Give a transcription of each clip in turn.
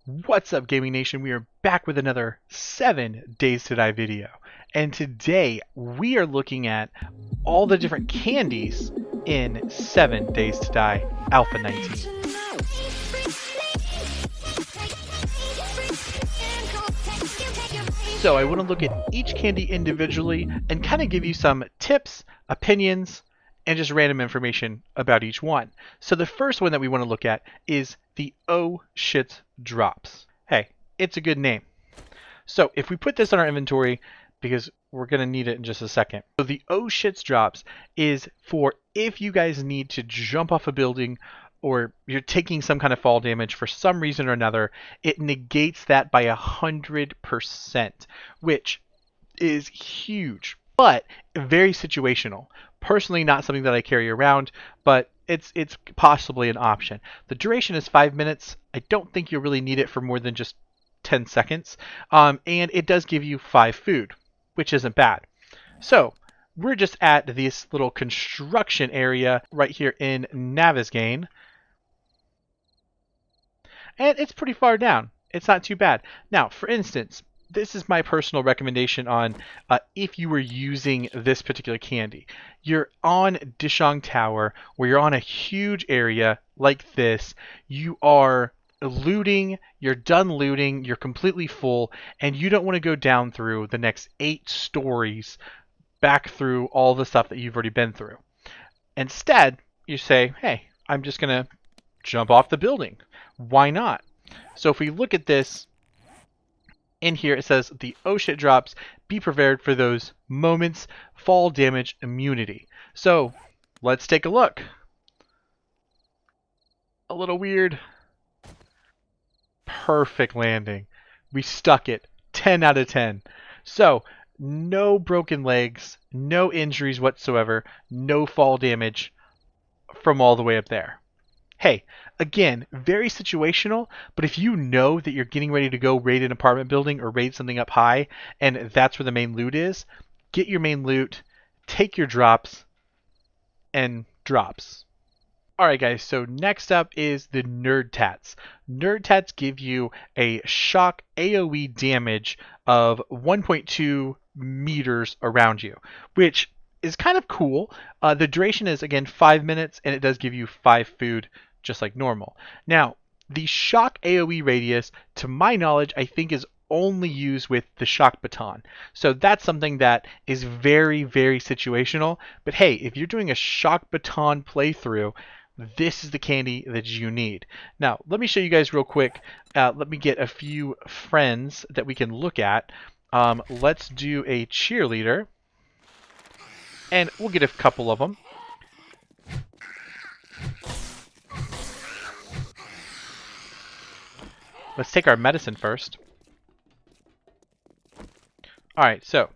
What's up, Gaming Nation? We are back with another 7 Days to Die video. And today we are looking at all the different candies in 7 Days to Die Alpha 19. So I want to look at each candy individually and kind of give you some tips, opinions, and just random information about each one. So the first one that we want to look at is the Oh Shit Drops. Hey, it's a good name. So if we put this in our inventory, because we're going to need it in just a second. So the Oh Shit Drops is for if you guys need to jump off a building or you're taking some kind of fall damage for some reason or another, it negates that by 100%, which is huge, but very situational. Personally, not something that I carry around, but it's possibly an option. The duration is 5 minutes. I don't think you'll really need it for more than just 10 seconds. And it does give you 5 food, which isn't bad. So we're just at this little construction area right here in Navezgane. And it's pretty far down. It's not too bad. Now, for instance, this is my personal recommendation on if you were using this particular candy. You're on Dishong Tower, where you're on a huge area like this. You are looting, you're done looting, you're completely full, and you don't want to go down through the next 8 stories back through all the stuff that you've already been through. Instead, you say, hey, I'm just going to jump off the building. Why not? So if we look at this, in here it says the Oh Shit Drops, be prepared for those moments, fall damage immunity. So let's take a look. A little weird. Perfect landing. We stuck it. 10 out of 10. So no broken legs, no injuries whatsoever, no fall damage from all the way up there. Hey, again, very situational, but if you know that you're getting ready to go raid an apartment building or raid something up high, and that's where the main loot is, get your main loot, take your drops, and drops. Alright guys, so next up is the Nerd Tats. Nerd Tats give you a shock AoE damage of 1.2 meters around you, which is kind of cool. The duration is, again, 5 minutes, and it does give you 5 food, just like normal. Now, the shock AoE radius, to my knowledge, I think is only used with the shock baton. So that's something that is very, very situational. But hey, if you're doing a shock baton playthrough, this is the candy that you need. Now, let me show you guys real quick. Let me get a few friends that we can look at. Let's do a cheerleader. And we'll get a couple of them. Let's take our medicine first. Alright, so.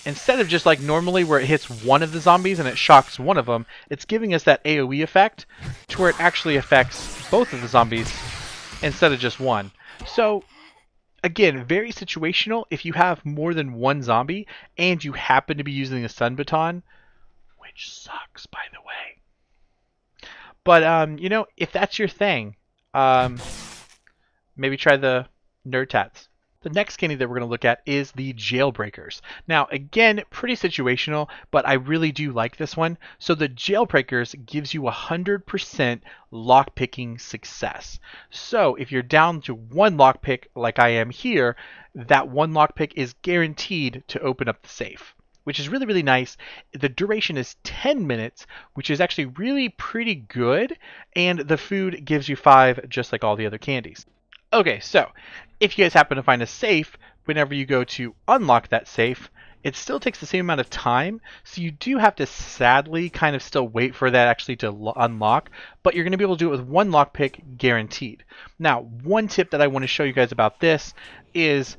Instead of just like normally where it hits one of the zombies and it shocks one of them, it's giving us that AoE effect to where it actually affects both of the zombies instead of just one. So, again, very situational if you have more than one zombie and you happen to be using a stun baton, which sucks, by the way. But, you know, if that's your thing, maybe try the Nerd Tats. The next candy that we're going to look at is the Jailbreakers. Now, again, pretty situational, but I really do like this one. So the Jailbreakers gives you 100% lockpicking success. So if you're down to one lockpick like I am here, that one lockpick is guaranteed to open up the safe, which is really, really nice. The duration is 10 minutes, which is actually really pretty good, and the food gives you 5, just like all the other candies. Okay, so if you guys happen to find a safe, whenever you go to unlock that safe, it still takes the same amount of time, so you do have to sadly kind of still wait for that actually to unlock, but you're going to be able to do it with one lockpick guaranteed. Now, one tip that I want to show you guys about this is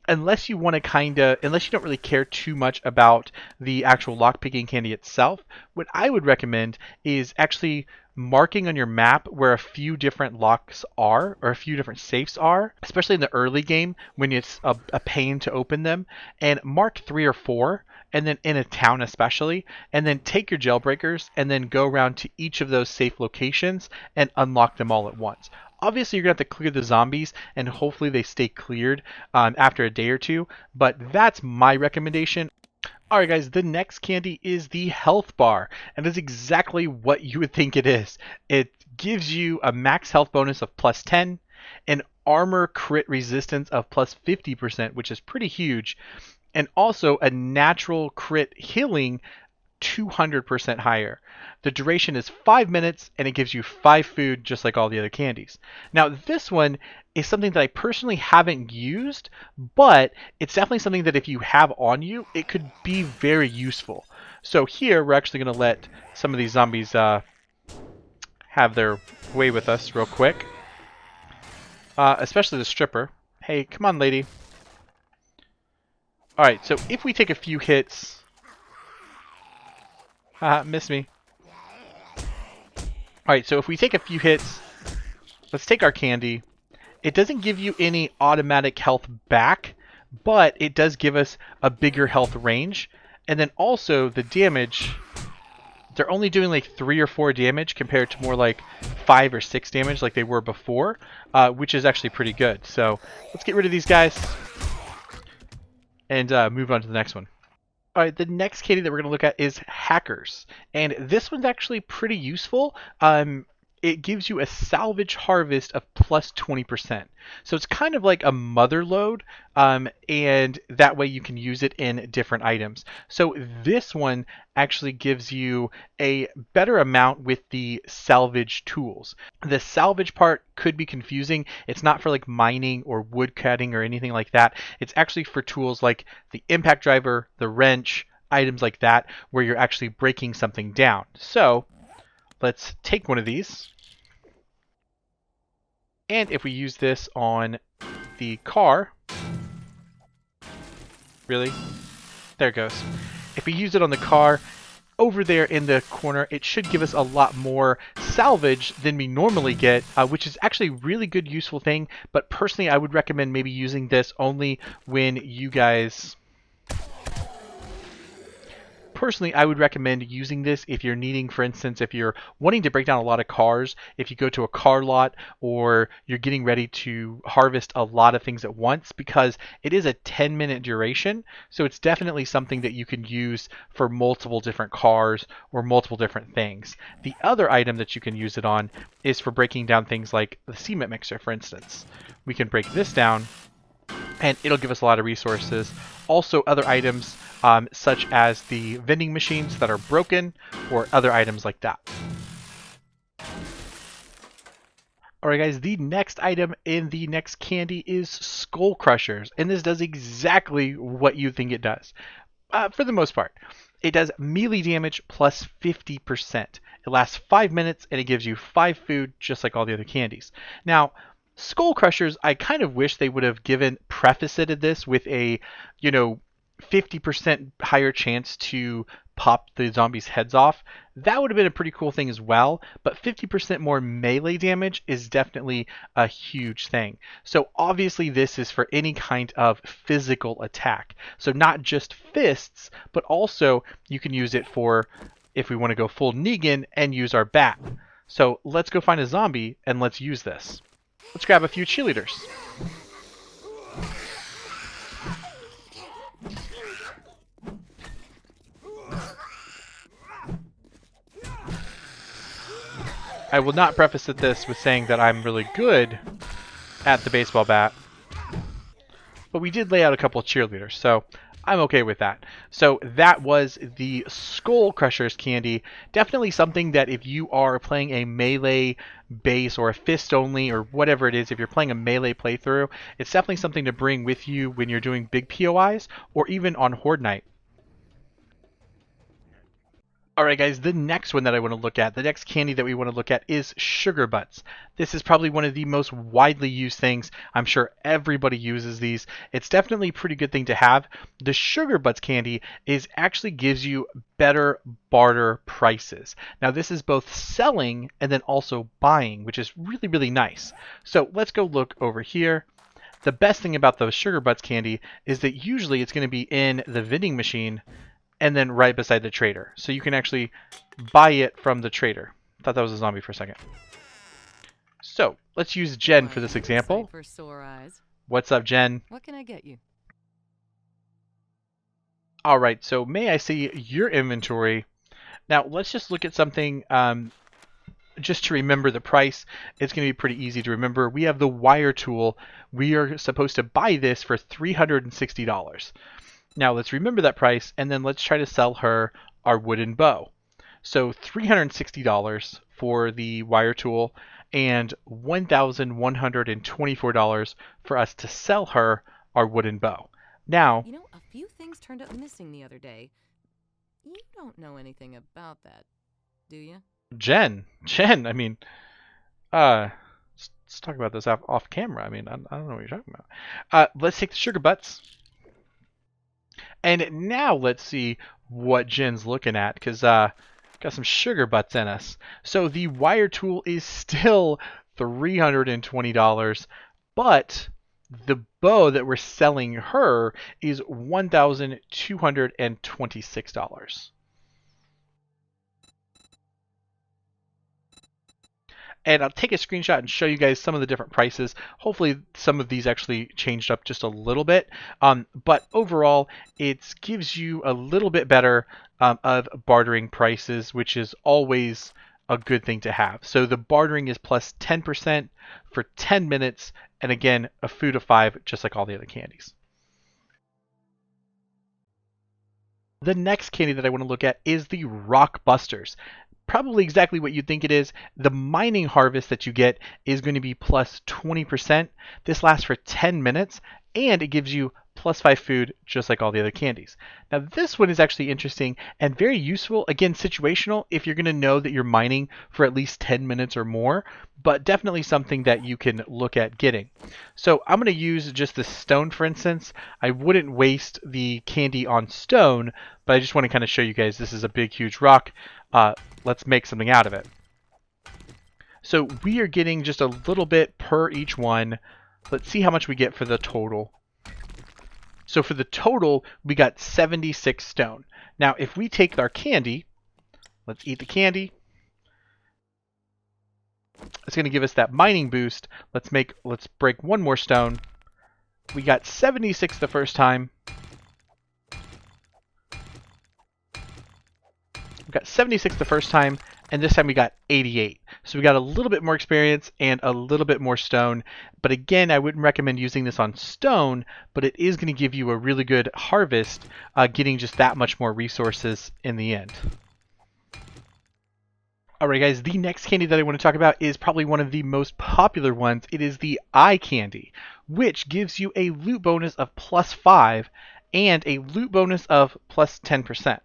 unless you want to unless you don't really care too much about the actual lockpicking candy itself, what I would recommend is actually marking on your map where a few different locks are, or a few different safes are, especially in the early game when it's a pain to open them, and mark 3 or 4 and then in a town especially, and then take your jailbreakers and then go around to each of those safe locations and unlock them all at once. Obviously, you're going to have to clear the zombies, and hopefully they stay cleared after a day or two, but that's my recommendation. Alright guys, the next candy is the health bar, and it's exactly what you would think it is. It gives you a max health bonus of plus 10, an armor crit resistance of plus 50%, which is pretty huge, and also a natural crit healing 200% higher. The duration is 5 minutes and it gives you 5 food just like all the other candies. Now this one is something that I personally haven't used, but it's definitely something that if you have on you, it could be very useful. So here we're actually going to let some of these zombies have their way with us real quick. Especially the stripper. Hey, come on lady. Alright, so if we take a few hits... Haha, miss me. Alright, so if we take a few hits, let's take our candy. It doesn't give you any automatic health back, but it does give us a bigger health range. And then also the damage, they're only doing like 3 or 4 damage compared to more like 5 or 6 damage like they were before, which is actually pretty good. So let's get rid of these guys and move on to the next one. Alright, the next candy that we're going to look at is Hackers. And this one's actually pretty useful. It gives you a salvage harvest of plus 20%. So it's kind of like a mother load, and that way you can use it in different items. So this one actually gives you a better amount with the salvage tools. The salvage part could be confusing. It's not for like mining or wood cutting or anything like that. It's actually for tools like the impact driver, the wrench, items like that, where you're actually breaking something down. So let's take one of these. And if we use this on the car, really? There it goes. If we use it on the car, over there in the corner, it should give us a lot more salvage than we normally get, which is actually a really good, useful thing. But personally, I would recommend maybe using this only when you guys... Personally, I would recommend using this if you're needing, for instance, if you're wanting to break down a lot of cars, if you go to a car lot or you're getting ready to harvest a lot of things at once, because it is a 10-minute duration, so it's definitely something that you can use for multiple different cars or multiple different things. The other item that you can use it on is for breaking down things like the cement mixer, for instance. We can break this down and it'll give us a lot of resources. Also other items such as the vending machines that are broken or other items like that. Alright guys, the next item in the next candy is Skull Crushers, and this does exactly what you think it does. For the most part. It does melee damage plus 50%. It lasts 5 minutes and it gives you 5 food just like all the other candies. Now, Skull Crushers, I kind of wish they would have prefaced this with a, 50% higher chance to pop the zombies' heads off. That would have been a pretty cool thing as well, but 50% more melee damage is definitely a huge thing. So obviously this is for any kind of physical attack. So not just fists, but also you can use it for, if we want to go full Negan, and use our bat. So let's go find a zombie and let's use this. Let's grab a few cheerleaders. I will not preface this with saying that I'm really good at the baseball bat, but we did lay out a couple of cheerleaders, so I'm okay with that. So that was the Skull Crushers candy. Definitely something that if you are playing a melee base or a fist only or whatever it is, if you're playing a melee playthrough, it's definitely something to bring with you when you're doing big POIs or even on Horde Night. Alright guys, the next one that I want to look at, the next candy that we want to look at is Sugar Butts. This is probably one of the most widely used things. I'm sure everybody uses these. It's definitely a pretty good thing to have. The Sugar Butts candy actually gives you better barter prices. Now this is both selling and then also buying, which is really, really nice. So let's go look over here. The best thing about the Sugar Butts candy is that usually it's going to be in the vending machine and then right beside the trader. So you can actually buy it from the trader. Thought that was a zombie for a second. So let's use Jen for this example. For sore eyes. What's up, Jen? What can I get you? All right, so may I see your inventory? Now let's just look at something just to remember the price. It's going to be pretty easy to remember. We have the wire tool. We are supposed to buy this for $360. Now let's remember that price, and then let's try to sell her our wooden bow. So $360 for the wire tool and $1,124 for us to sell her our wooden bow. Now, you know, a few things turned up missing the other day. You don't know anything about that, do you? Jen, I mean, let's talk about this off camera. I mean, I don't know what you're talking about. Let's take the sugar butts. And now let's see what Jen's looking at, because got some sugar butts in us. So the wire tool is still $320, but the bow that we're selling her is $1,226. And I'll take a screenshot and show you guys some of the different prices. Hopefully some of these actually changed up just a little bit. But overall, it gives you a little bit better of bartering prices, which is always a good thing to have. So the bartering is plus 10% for 10 minutes. And again, a food of 5, just like all the other candies. The next candy that I want to look at is the Rock Busters. Probably exactly what you think it is. The mining harvest that you get is going to be plus 20%. This lasts for 10 minutes, and it gives you plus 5 food, just like all the other candies. Now, this one is actually interesting and very useful. Again, situational if you're going to know that you're mining for at least 10 minutes or more, but definitely something that you can look at getting. So I'm going to use just the stone, for instance. I wouldn't waste the candy on stone, but I just want to kind of show you guys this is a big, huge rock. Let's make something out of it. So we are getting just a little bit per each one. Let's see how much we get for the total. So for the total, we got 76 stone. Now, if we take our candy, let's eat the candy. It's going to give us that mining boost. Let's break one more stone. We got 76 the first time. We got 76 the first time, and this time we got 88. So we got a little bit more experience and a little bit more stone. But again, I wouldn't recommend using this on stone, but it is going to give you a really good harvest, getting just that much more resources in the end. Alright guys, the next candy that I want to talk about is probably one of the most popular ones. It is the eye candy, which gives you a loot bonus of plus 5 and a loot bonus of plus 10%.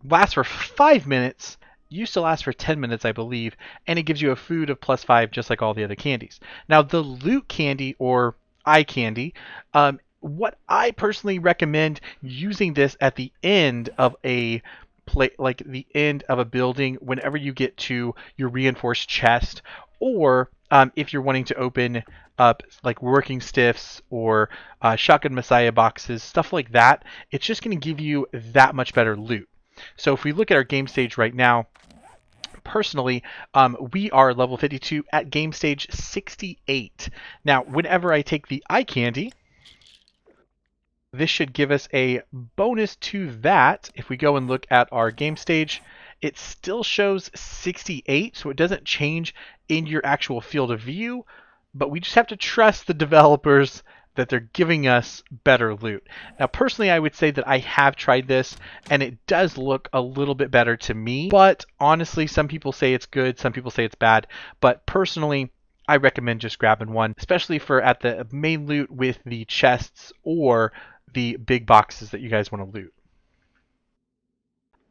Lasts for 5 minutes, used to last for 10 minutes I believe, and it gives you a food of plus 5 just like all the other candies. Now the loot candy or eye candy, what I personally recommend using this at the end of a like the end of a building whenever you get to your reinforced chest, or if you're wanting to open up like working stiffs or shotgun messiah boxes, stuff like that. It's just going to give you that much better loot. So if we look at our game stage right now, personally, we are level 52 at game stage 68. Now, whenever I take the eye candy, this should give us a bonus to that. If we go and look at our game stage, it still shows 68, so it doesn't change in your actual field of view, but we just have to trust the developers that they're giving us better loot. Now, personally, I would say that I have tried this, and it does look a little bit better to me. But honestly, some people say it's good, some people say it's bad. But personally, I recommend just grabbing one, especially for at the main loot with the chests or the big boxes that you guys want to loot.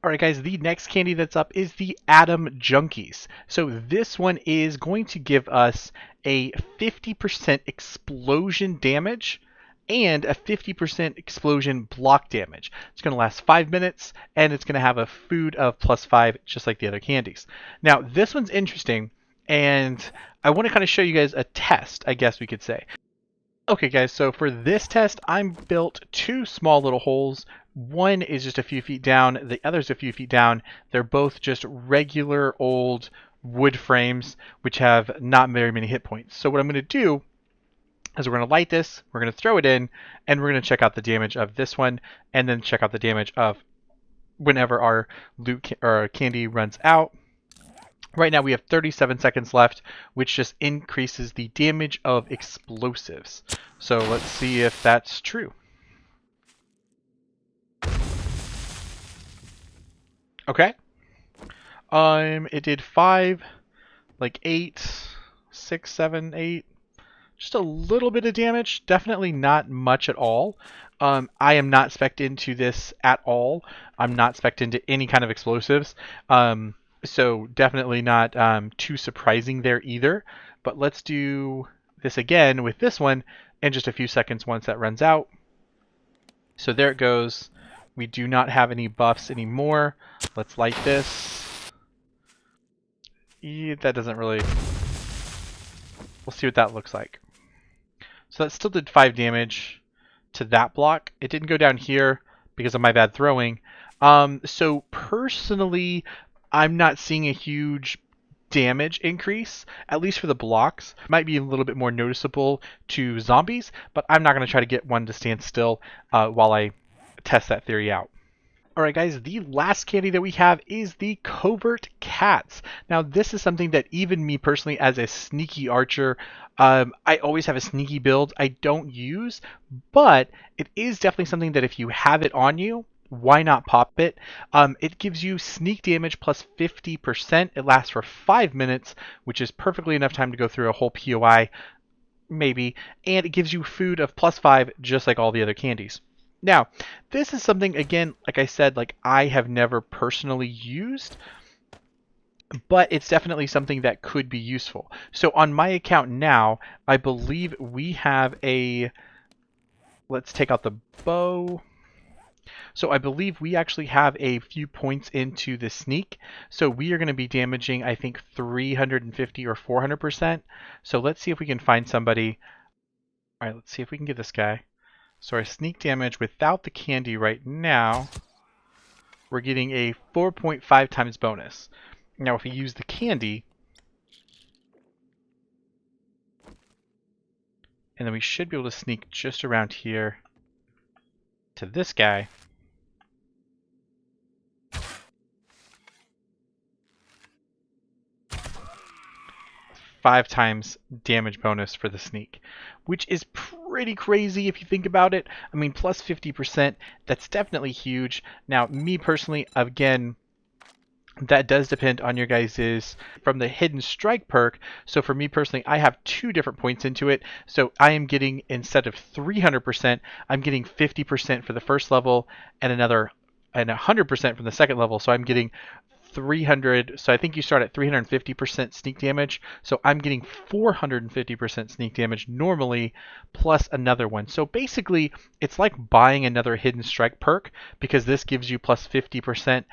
Alright guys, the next candy that's up is the Atom Junkies. So this one is going to give us a 50% explosion damage and a 50% explosion block damage. It's going to last 5 minutes, and it's going to have a food of plus 5, just like the other candies. Now, this one's interesting, and I want to kind of show you guys a test, I guess we could say. Okay guys, so for this test, I'm built 2 small little holes One is just a few feet down, the other's a few feet down. They're both just regular old wood frames, which have not very many hit points. So what I'm going to do is we're going to light this, we're going to throw it in, and we're going to check out the damage of this one, and then check out the damage of whenever our loot or candy runs out. Right now we have 37 seconds left, which just increases the damage of explosives. So let's see if that's true. Okay. It did 5, like 8, 6, 7, 8. Just a little bit of damage. Definitely not much at all. I am not spec'd into this at all. I'm not spec'd into any kind of explosives. So definitely not too surprising there either. But let's do this again with this one in just a few seconds once that runs out. So there it goes. We do not have any buffs anymore. Let's light this. That doesn't really... We'll see what that looks like. So that still did 5 damage to that block. It didn't go down here because of my bad throwing. So personally, I'm not seeing a huge damage increase, at least for the blocks. Might be a little bit more noticeable to zombies, but I'm not going to try to get one to stand still while I test that theory out. Alright guys, the last candy that we have is the Covert Cats. Now this is something that even me personally as a sneaky archer, I always have a sneaky build I don't use, but it is definitely something that if you have it on you, why not pop it? It gives you sneak damage plus 50%. It lasts for 5 minutes, which is perfectly enough time to go through a whole POI, maybe, and it gives you food of plus 5 just like all the other candies. Now, this is something, again, like I said, like I have never personally used, but it's definitely something that could be useful. So on my account now, I believe we have a, let's take out the bow. So I believe we actually have a few points into the sneak. So we are going to be damaging, I think, 350 or 400%. So let's see if we can find somebody. All right, let's see if we can get this guy. So our sneak damage without the candy right now, we're getting a 4.5 times bonus. Now if we use the candy, and then we should be able to sneak just around here to this guy. Five times damage bonus for the sneak, which is pretty crazy if you think about it. I mean, plus 50%, that's definitely huge. Now, me personally, again, that does depend on your guys's from the hidden strike perk. So for me personally, I have 2 different points into it. So I am getting, instead of 300%, I'm getting 50% for the first level and 100% from the second level. So I'm getting 300. So I think you start at 350% sneak damage. So I'm getting 450% sneak damage normally, plus another one. So basically, it's like buying another hidden strike perk, because this gives you plus 50%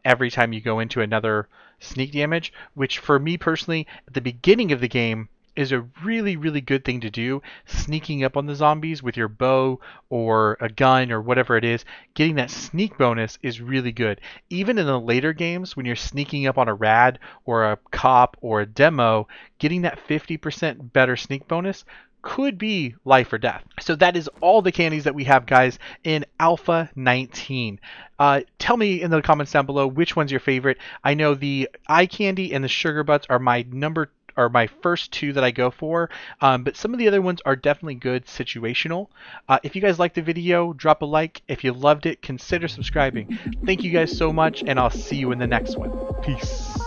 every time you go into another sneak damage, which for me personally, at the beginning of the game, is a really, really good thing to do. Sneaking up on the zombies with your bow or a gun or whatever it is, getting that sneak bonus is really good. Even in the later games, when you're sneaking up on a rad or a cop or a demo, getting that 50% better sneak bonus could be life or death. So that is all the candies that we have, guys, in Alpha 19. Tell me in the comments down below which one's your favorite. I know the eye candy and the sugar butts are my first 2 that I go for, but some of the other ones are definitely good situational. If you guys liked the video, drop a like. If you loved it, consider subscribing. Thank you guys so much, and I'll see you in the next one. Peace.